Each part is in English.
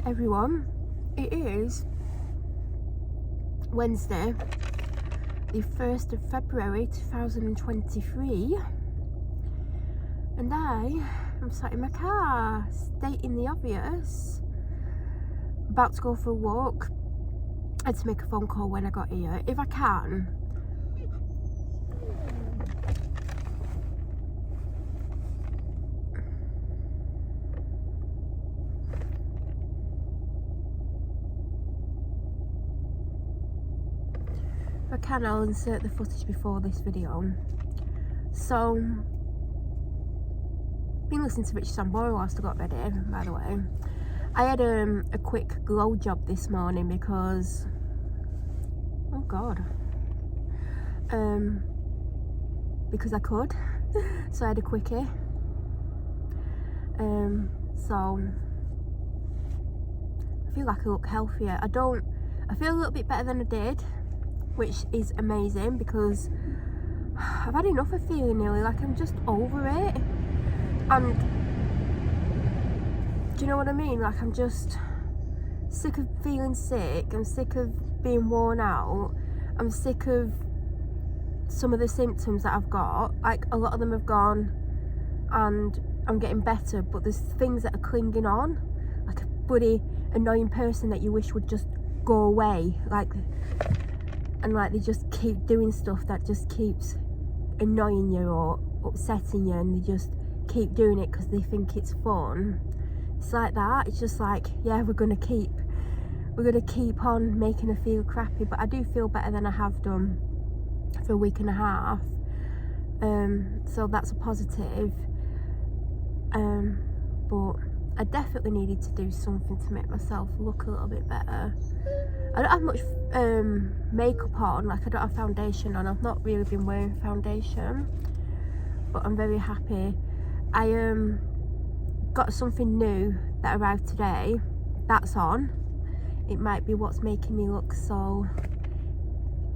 everyone, it is Wednesday the 1st of February 2023 and I am sat in my car stating the obvious, about to go for a walk. I had to make a phone call when I got here. If I can, I'll insert the footage before this video. So, been listening to Rich Sambora whilst I got ready, by the way. I had a quick glow job this morning because, oh god, because I could. So I had a quickie. So I feel like I look healthier. I feel a little bit better than I did, which is amazing because I've had enough of feeling nearly like I'm just over it. And do you know what I mean? Like, I'm just sick of feeling sick. I'm sick of being worn out. I'm sick of some of the symptoms that I've got. Like, a lot of them have gone and I'm getting better, but there's things that are clinging on, like a bloody annoying person that you wish would just go away. And they just keep doing stuff that just keeps annoying you or upsetting you, and they just keep doing it because they think it's fun. It's like that. It's just like, yeah, we're gonna keep on making her feel crappy. But I do feel better than I have done for a week and a half, so that's a positive. But I definitely needed to do something to make myself look a little bit better. I don't have much makeup on, like I don't have foundation on. I've not really been wearing foundation, but I'm very happy. I got something new that arrived today. That's on. It might be what's making me look so,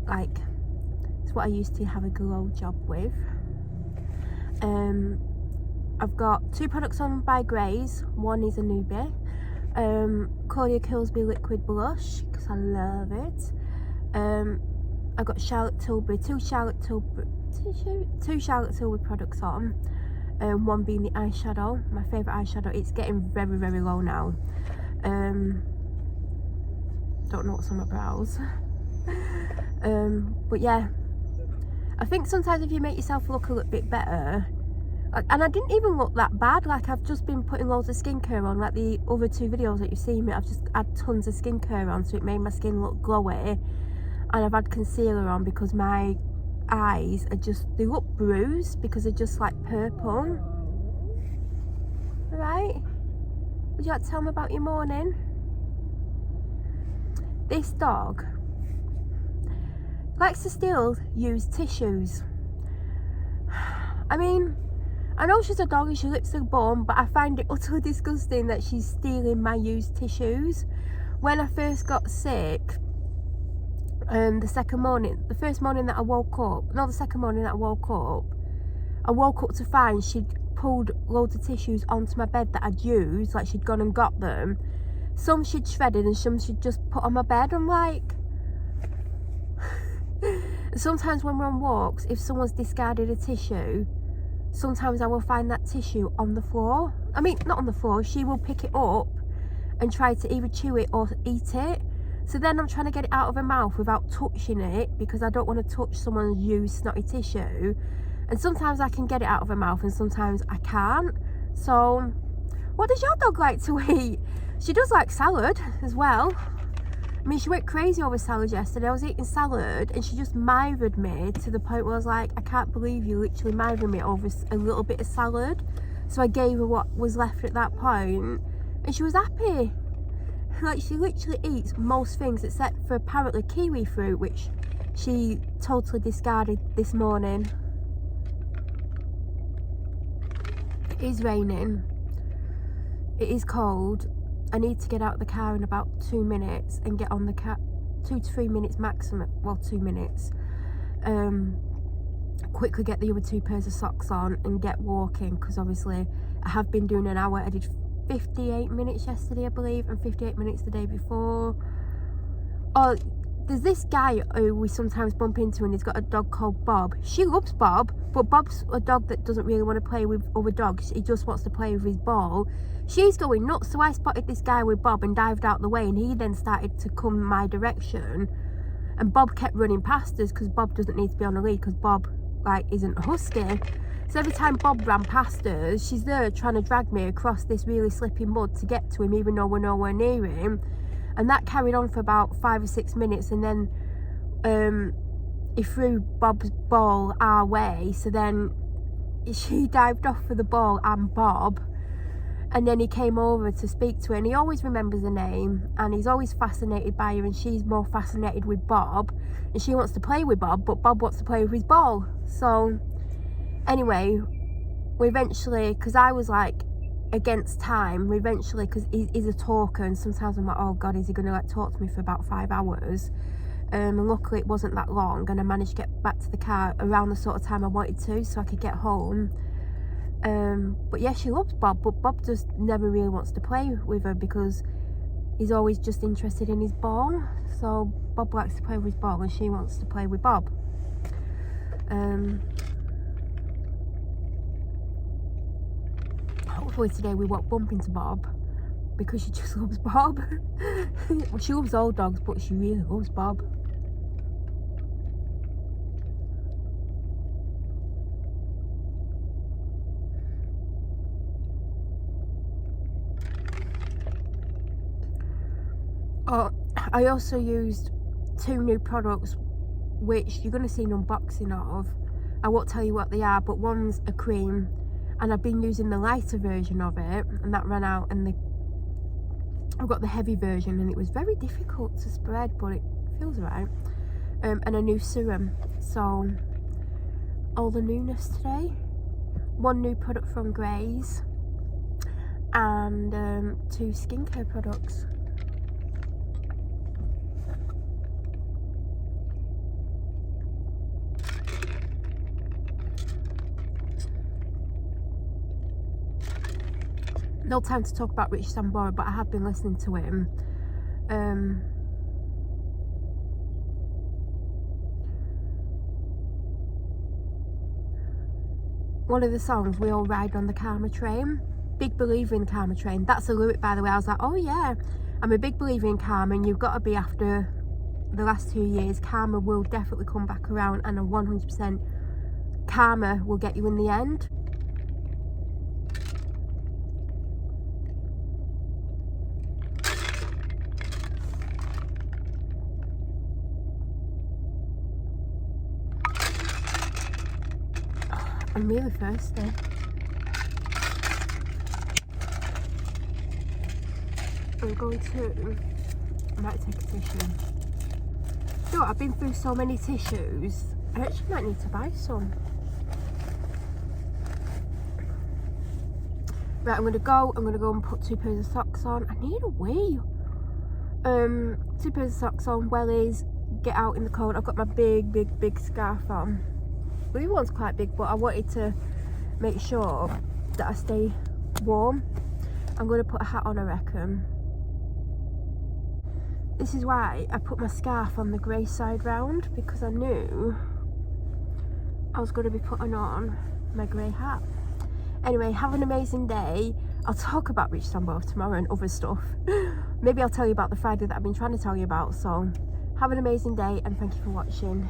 like, it's what I used to have a glow job with. I've got 2 products on by Grays. One is a newbie. Claudia Kilsby liquid blush because I love it. I got Charlotte Tilbury, two Charlotte Tilbury products on. One being the eyeshadow, my favourite eyeshadow. It's getting very, very low now. Don't know what's on my brows. But yeah, I think sometimes if you make yourself look a little bit better, and I didn't even look that bad. Like, I've just been putting loads of skincare on, like the other 2 videos that you've seen me. I've just had tons of skincare on, so it made my skin look glowy. And I've had concealer on because my eyes are just, they look bruised because they're just like purple. Right? Would you like to tell me about your morning? This dog likes to still use tissues. I mean, I know she's a dog and she licks her bum, but I find it utterly disgusting that she's stealing my used tissues. When I first got sick, the second morning that I woke up to find she'd pulled loads of tissues onto my bed that I'd used, like she'd gone and got them. Some she'd shredded and some she'd just put on my bed. I'm like, sometimes when we're on walks, if someone's discarded a tissue, sometimes I will find that tissue on the floor. I mean, not on the floor, she will pick it up and try to either chew it or eat it. So then I'm trying to get it out of her mouth without touching it because I don't want to touch someone's used snotty tissue. And sometimes I can get it out of her mouth and sometimes I can't. So, what does your dog like to eat? She does like salad as well. I mean, she went crazy over salad yesterday. I was eating salad and she just mithered me to the point where I was like, I can't believe you literally mithered me over a little bit of salad. So I gave her what was left at that point and she was happy. Like, she literally eats most things except for apparently kiwi fruit, which she totally discarded this morning. It is raining. It is cold. I need to get out of the car in about 2 minutes and get on the car, 2 to 3 minutes maximum, well 2 minutes. Quickly get the other 2 pairs of socks on and get walking because obviously I have been doing an hour. I did 58 minutes yesterday, I believe, and 58 minutes the day before. Oh, there's this guy who we sometimes bump into, and he's got a dog called Bob. She loves Bob, but Bob's a dog that doesn't really want to play with other dogs. He just wants to play with his ball. She's going nuts, so I spotted this guy with Bob and dived out the way, and he then started to come my direction, and Bob kept running past us because Bob doesn't need to be on a lead because Bob, like, isn't a husky. So every time Bob ran past us, she's there trying to drag me across this really slippy mud to get to him, even though we're nowhere near him. And that carried on for about 5 or 6 minutes, and then he threw Bob's ball our way. So then she dived off for the ball and Bob, and then he came over to speak to her, and he always remembers her name, and he's always fascinated by her, and she's more fascinated with Bob, and she wants to play with Bob, but Bob wants to play with his ball. So anyway, we eventually, because I was like against time, we eventually, because he's a talker, and sometimes I'm like, oh god, is he gonna like talk to me for about 5 hours? And luckily it wasn't that long, and I managed to get back to the car around the sort of time I wanted to, so I could get home. But yeah, she loves Bob, but Bob just never really wants to play with her because he's always just interested in his ball. So Bob likes to play with his ball, and she wants to play with Bob. Hopefully today we won't bump into Bob, because she just loves Bob. Well, she loves all dogs, but she really loves Bob. Oh, I also used 2 new products which you're going to see an unboxing of. I won't tell you what they are, but one's a cream, and I've been using the lighter version of it, and that ran out, and I've got the heavy version, and it was very difficult to spread, but it feels right. And a new serum. So all the newness today. 1 new product from Grays, and 2 skincare products. No time to talk about Rich Sambora, but I have been listening to him. One of the songs, We All Ride on the Karma Train. Big believer in Karma Train. That's a lyric, by the way. I was like, oh yeah, I'm a big believer in karma, and you've got to be, after the last 2 years, karma will definitely come back around, and a 100% karma will get you in the end. I'm really thirsty. I'm going to, I might take a tissue. You know what, I've been through so many tissues, I actually might need to buy some. Right, I'm gonna go and put 2 pairs of socks on. I need a wee. 2 pairs of socks on, wellies, get out in the cold. I've got my big scarf on. The other one's quite big, but I wanted to make sure that I stay warm. I'm going to put a hat on, I reckon. This is why I put my scarf on the grey side round, because I knew I was going to be putting on my grey hat. Anyway, have an amazing day. I'll talk about Rich Sambora tomorrow and other stuff. Maybe I'll tell you about the Friday that I've been trying to tell you about. So have an amazing day, and thank you for watching.